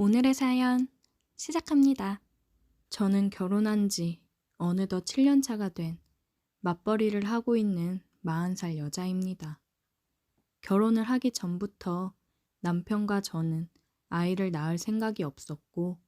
오늘의 사연 시작합니다. 저는 결혼한 지 어느덧 7년 차가 된 맞벌이를 하고 있는 40살 여자입니다. 결혼을 하기 전부터 남편과 저는 아이를 낳을 생각이 없었고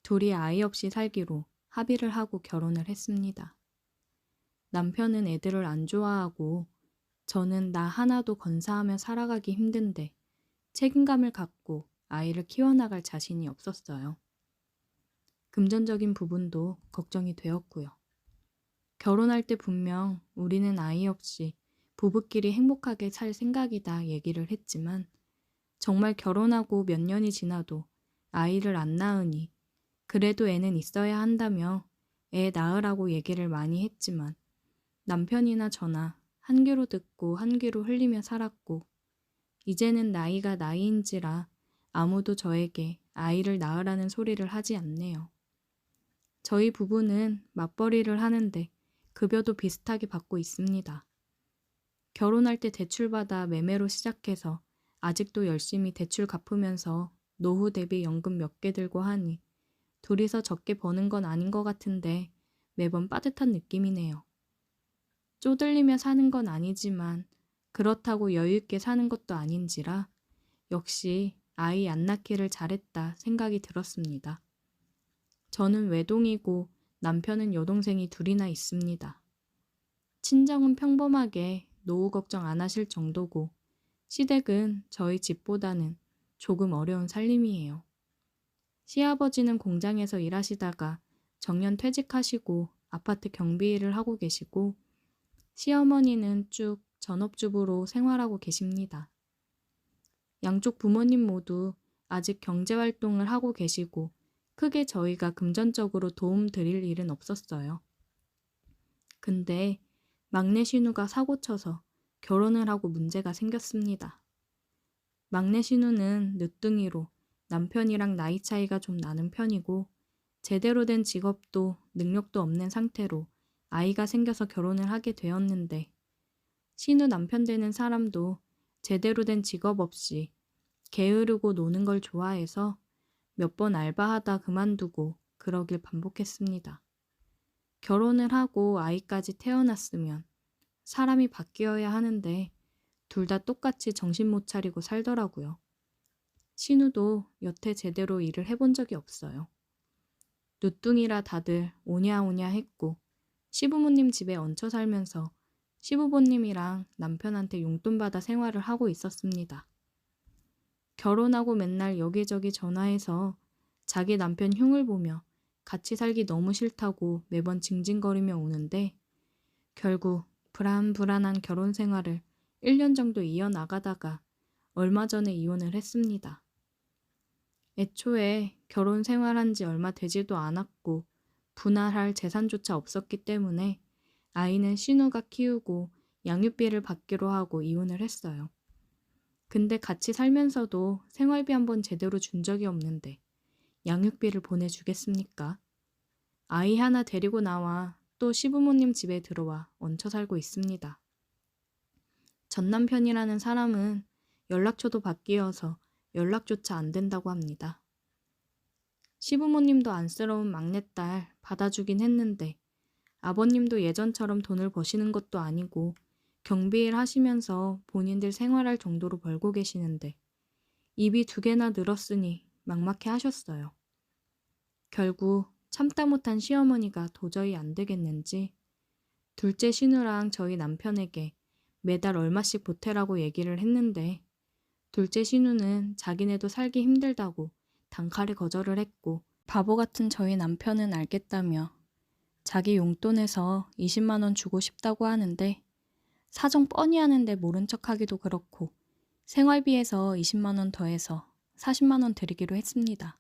둘이 아이 없이 살기로 합의를 하고 결혼을 했습니다. 남편은 애들을 안 좋아하고 저는 나 하나도 건사하며 살아가기 힘든데 책임감을 갖고 아이를 키워나갈 자신이 없었어요. 금전적인 부분도 걱정이 되었고요. 결혼할 때 분명 우리는 아이 없이 부부끼리 행복하게 살 생각이다 얘기를 했지만 정말 결혼하고 몇 년이 지나도 아이를 안 낳으니 그래도 애는 있어야 한다며 애 낳으라고 얘기를 많이 했지만 남편이나 저나 한 귀로 듣고 한 귀로 흘리며 살았고 이제는 나이가 나이인지라 아무도 저에게 아이를 낳으라는 소리를 하지 않네요. 저희 부부는 맞벌이를 하는데 급여도 비슷하게 받고 있습니다. 결혼할 때 대출받아 매매로 시작해서 아직도 열심히 대출 갚으면서 노후 대비 연금 몇 개 들고 하니 둘이서 적게 버는 건 아닌 것 같은데 매번 빠듯한 느낌이네요. 쪼들리며 사는 건 아니지만 그렇다고 여유 있게 사는 것도 아닌지라 역시 아이 안 낳기를 잘했다 생각이 들었습니다. 저는 외동이고 남편은 여동생이 둘이나 있습니다. 친정은 평범하게 노후 걱정 안 하실 정도고 시댁은 저희 집보다는 조금 어려운 살림이에요. 시아버지는 공장에서 일하시다가 정년 퇴직하시고 아파트 경비 일을 하고 계시고 시어머니는 쭉 전업주부로 생활하고 계십니다. 양쪽 부모님 모두 아직 경제활동을 하고 계시고 크게 저희가 금전적으로 도움 드릴 일은 없었어요. 근데 막내 신우가 사고 쳐서 결혼을 하고 문제가 생겼습니다. 막내 신우는 늦둥이로 남편이랑 나이 차이가 좀 나는 편이고 제대로 된 직업도 능력도 없는 상태로 아이가 생겨서 결혼을 하게 되었는데 신우 남편 되는 사람도 제대로 된 직업 없이 게으르고 노는 걸 좋아해서 몇 번 알바하다 그만두고 그러길 반복했습니다. 결혼을 하고 아이까지 태어났으면 사람이 바뀌어야 하는데 둘 다 똑같이 정신 못 차리고 살더라고요. 신우도 여태 제대로 일을 해본 적이 없어요. 누뚱이라 다들 오냐오냐 했고 시부모님 집에 얹혀 살면서 시부모님이랑 남편한테 용돈 받아 생활을 하고 있었습니다. 결혼하고 맨날 여기저기 전화해서 자기 남편 흉을 보며 같이 살기 너무 싫다고 매번 징징거리며 오는데 결국 불안불안한 결혼 생활을 1년 정도 이어나가다가 얼마 전에 이혼을 했습니다. 애초에 결혼 생활한 지 얼마 되지도 않았고 분할할 재산조차 없었기 때문에 아이는 신우가 키우고 양육비를 받기로 하고 이혼을 했어요. 근데 같이 살면서도 생활비 한번 제대로 준 적이 없는데 양육비를 보내주겠습니까? 아이 하나 데리고 나와 또 시부모님 집에 들어와 얹혀 살고 있습니다. 전 남편이라는 사람은 연락처도 바뀌어서 연락조차 안 된다고 합니다. 시부모님도 안쓰러운 막내딸 받아주긴 했는데 아버님도 예전처럼 돈을 버시는 것도 아니고 경비일 하시면서 본인들 생활할 정도로 벌고 계시는데 입이 2개나 늘었으니 막막해 하셨어요. 결국 참다 못한 시어머니가 도저히 안 되겠는지 둘째 신우랑 저희 남편에게 매달 얼마씩 보태라고 얘기를 했는데 둘째 신우는 자기네도 살기 힘들다고 단칼에 거절을 했고 바보 같은 저희 남편은 알겠다며 자기 용돈에서 20만 원 주고 싶다고 하는데 사정 뻔히 하는데 모른 척하기도 그렇고 생활비에서 20만 원 더해서 40만 원 드리기로 했습니다.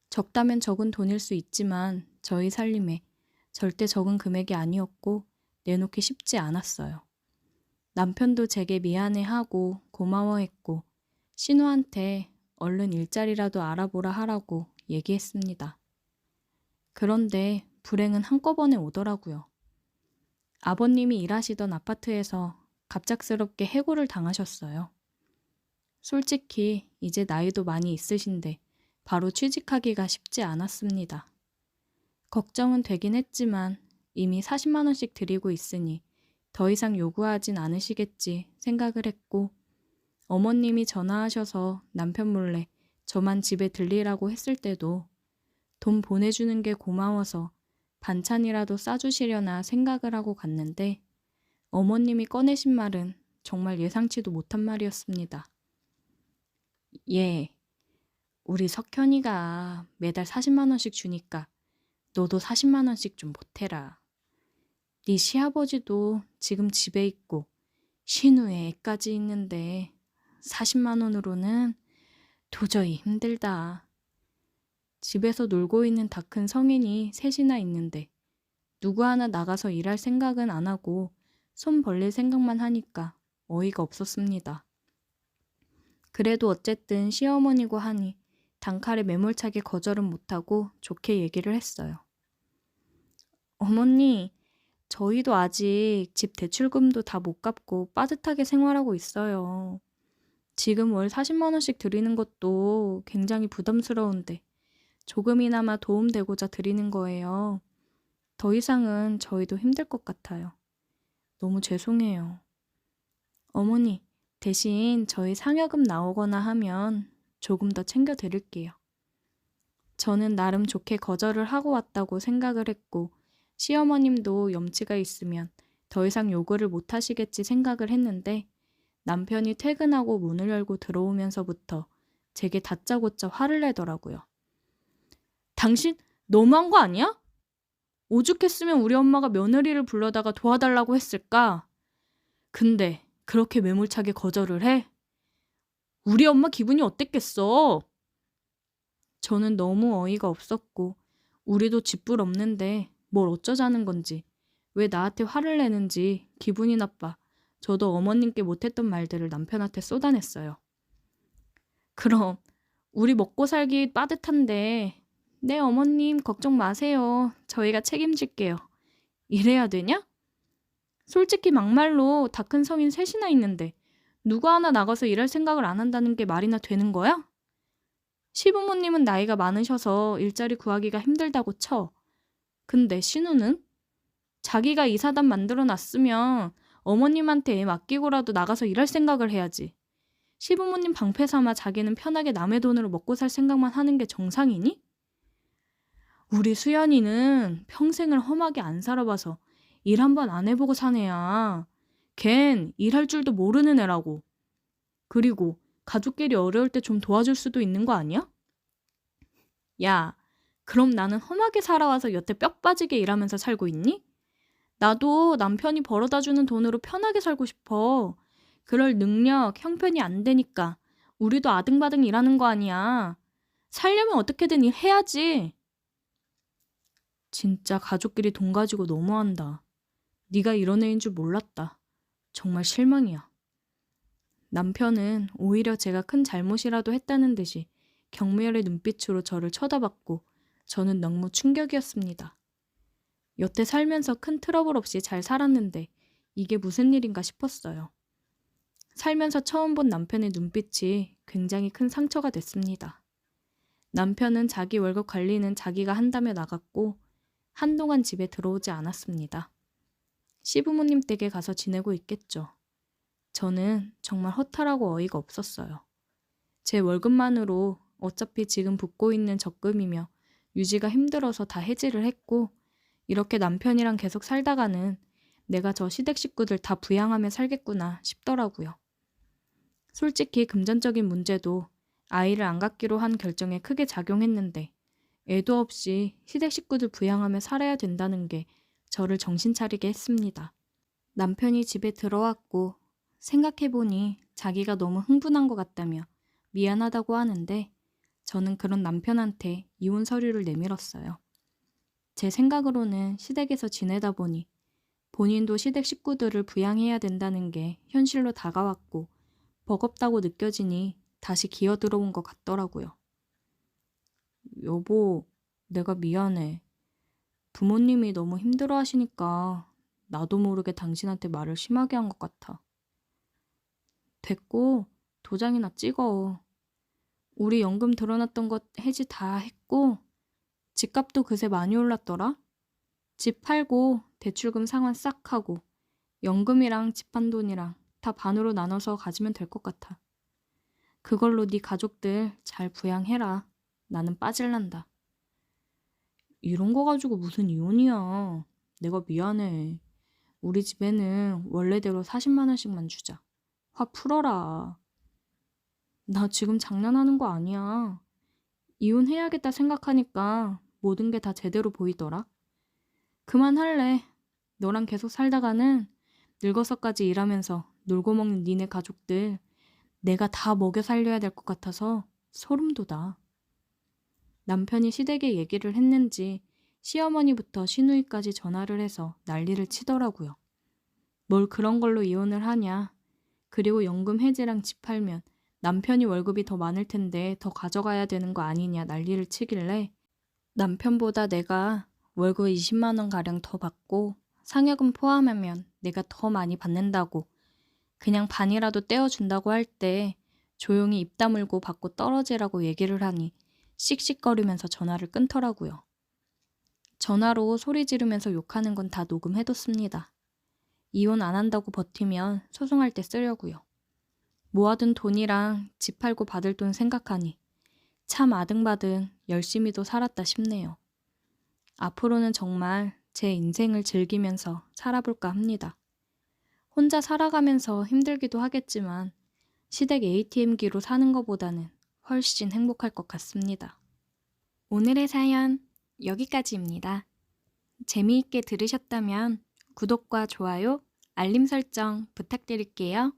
적다면 적은 돈일 수 있지만 저희 살림에 절대 적은 금액이 아니었고 내놓기 쉽지 않았어요. 남편도 제게 미안해하고 고마워했고 신우한테 얼른 일자리라도 알아보라 하라고 얘기했습니다. 그런데 불행은 한꺼번에 오더라고요. 아버님이 일하시던 아파트에서 갑작스럽게 해고를 당하셨어요. 솔직히 이제 나이도 많이 있으신데 바로 취직하기가 쉽지 않았습니다. 걱정은 되긴 했지만 이미 40만 원씩 드리고 있으니 더 이상 요구하진 않으시겠지 생각을 했고, 어머님이 전화하셔서 남편 몰래 저만 집에 들리라고 했을 때도 돈 보내주는 게 고마워서 반찬이라도 싸주시려나 생각을 하고 갔는데, 어머님이 꺼내신 말은 정말 예상치도 못한 말이었습니다. 예, 우리 석현이가 매달 40만 원씩 주니까 너도 40만 원씩 좀 보태라. 네 시아버지도 지금 집에 있고 신우에 애까지 있는데 40만 원으로는 도저히 힘들다. 집에서 놀고 있는 다 큰 성인이 셋이나 있는데 누구 하나 나가서 일할 생각은 안 하고 손 벌릴 생각만 하니까 어이가 없었습니다. 그래도 어쨌든 시어머니고 하니 단칼에 매몰차게 거절은 못하고 좋게 얘기를 했어요. 어머니, 저희도 아직 집 대출금도 다 못 갚고 빠듯하게 생활하고 있어요. 지금 월 40만 원씩 드리는 것도 굉장히 부담스러운데 조금이나마 도움되고자 드리는 거예요. 더 이상은 저희도 힘들 것 같아요. 너무 죄송해요. 어머니, 대신 저희 상여금 나오거나 하면 조금 더 챙겨 드릴게요. 저는 나름 좋게 거절을 하고 왔다고 생각을 했고, 시어머님도 염치가 있으면 더 이상 요구를 못 하시겠지 생각을 했는데, 남편이 퇴근하고 문을 열고 들어오면서부터 제게 다짜고짜 화를 내더라고요. 당신 너무한 거 아니야? 오죽했으면 우리 엄마가 며느리를 불러다가 도와달라고 했을까? 근데 그렇게 매몰차게 거절을 해? 우리 엄마 기분이 어땠겠어? 저는 너무 어이가 없었고, 우리도 집불 없는데 뭘 어쩌자는 건지, 왜 나한테 화를 내는지 기분이 나빠 저도 어머님께 못했던 말들을 남편한테 쏟아냈어요. 그럼 우리 먹고 살기 빠듯한데 네 어머님 걱정 마세요. 저희가 책임질게요. 이래야 되냐? 솔직히 막말로 다 큰 성인 셋이나 있는데 누구 하나 나가서 일할 생각을 안 한다는 게 말이나 되는 거야? 시부모님은 나이가 많으셔서 일자리 구하기가 힘들다고 쳐. 근데 신우는? 자기가 이사단 만들어 놨으면 어머님한테 애 맡기고라도 나가서 일할 생각을 해야지. 시부모님 방패 삼아 자기는 편하게 남의 돈으로 먹고 살 생각만 하는 게 정상이니? 우리 수연이는 평생을 험하게 안 살아봐서 일 한 번 안 해보고 산 애야. 걘 일할 줄도 모르는 애라고. 그리고 가족끼리 어려울 때 좀 도와줄 수도 있는 거 아니야? 야, 그럼 나는 험하게 살아와서 여태 뼈 빠지게 일하면서 살고 있니? 나도 남편이 벌어다주는 돈으로 편하게 살고 싶어. 그럴 능력, 형편이 안 되니까 우리도 아등바등 일하는 거 아니야. 살려면 어떻게든 일해야지. 진짜 가족끼리 돈 가지고 너무한다. 네가 이런 애인 줄 몰랐다. 정말 실망이야. 남편은 오히려 제가 큰 잘못이라도 했다는 듯이 경멸의 눈빛으로 저를 쳐다봤고 저는 너무 충격이었습니다. 여태 살면서 큰 트러블 없이 잘 살았는데 이게 무슨 일인가 싶었어요. 살면서 처음 본 남편의 눈빛이 굉장히 큰 상처가 됐습니다. 남편은 자기 월급 관리는 자기가 한다며 나갔고 한동안 집에 들어오지 않았습니다. 시부모님 댁에 가서 지내고 있겠죠. 저는 정말 허탈하고 어이가 없었어요. 제 월급만으로 어차피 지금 붓고 있는 적금이며 유지가 힘들어서 다 해지를 했고 이렇게 남편이랑 계속 살다가는 내가 저 시댁 식구들 다 부양하며 살겠구나 싶더라고요. 솔직히 금전적인 문제도 아이를 안 갖기로 한 결정에 크게 작용했는데 애도 없이 시댁 식구들 부양하며 살아야 된다는 게 저를 정신 차리게 했습니다. 남편이 집에 들어왔고 생각해보니 자기가 너무 흥분한 것 같다며 미안하다고 하는데 저는 그런 남편한테 이혼 서류를 내밀었어요. 제 생각으로는 시댁에서 지내다 보니 본인도 시댁 식구들을 부양해야 된다는 게 현실로 다가왔고 버겁다고 느껴지니 다시 기어 들어온 것 같더라고요. 여보, 내가 미안해. 부모님이 너무 힘들어 하시니까 나도 모르게 당신한테 말을 심하게 한 것 같아. 됐고, 도장이나 찍어. 우리 연금 들어놨던 것 해지 다 했고 집값도 그새 많이 올랐더라. 집 팔고 대출금 상환 싹 하고 연금이랑 집 판 돈이랑 다 반으로 나눠서 가지면 될 것 같아. 그걸로 네 가족들 잘 부양해라. 나는 빠질란다. 이런 거 가지고 무슨 이혼이야. 내가 미안해. 우리 집에는 원래대로 40만 원씩만 주자. 화 풀어라. 나 지금 장난하는 거 아니야. 이혼해야겠다 생각하니까 모든 게 다 제대로 보이더라. 그만할래. 너랑 계속 살다가는 늙어서까지 일하면서 놀고 먹는 니네 가족들 내가 다 먹여 살려야 될 것 같아서 소름 돋아. 남편이 시댁에 얘기를 했는지 시어머니부터 시누이까지 전화를 해서 난리를 치더라고요. 뭘 그런 걸로 이혼을 하냐. 그리고 연금 해지랑 집 팔면 남편이 월급이 더 많을 텐데 더 가져가야 되는 거 아니냐 난리를 치길래 남편보다 내가 월급 20만 원 가량 더 받고 상여금 포함하면 내가 더 많이 받는다고 그냥 반이라도 떼어준다고 할 때 조용히 입 다물고 받고 떨어지라고 얘기를 하니 씩씩거리면서 전화를 끊더라고요. 전화로 소리 지르면서 욕하는 건 다 녹음해뒀습니다. 이혼 안 한다고 버티면 소송할 때 쓰려고요. 모아둔 돈이랑 집 팔고 받을 돈 생각하니 참 아등바등 열심히도 살았다 싶네요. 앞으로는 정말 제 인생을 즐기면서 살아볼까 합니다. 혼자 살아가면서 힘들기도 하겠지만 시댁 ATM기로 사는 것보다는 훨씬 행복할 것 같습니다. 오늘의 사연 여기까지입니다. 재미있게 들으셨다면 구독과 좋아요, 알림 설정 부탁드릴게요.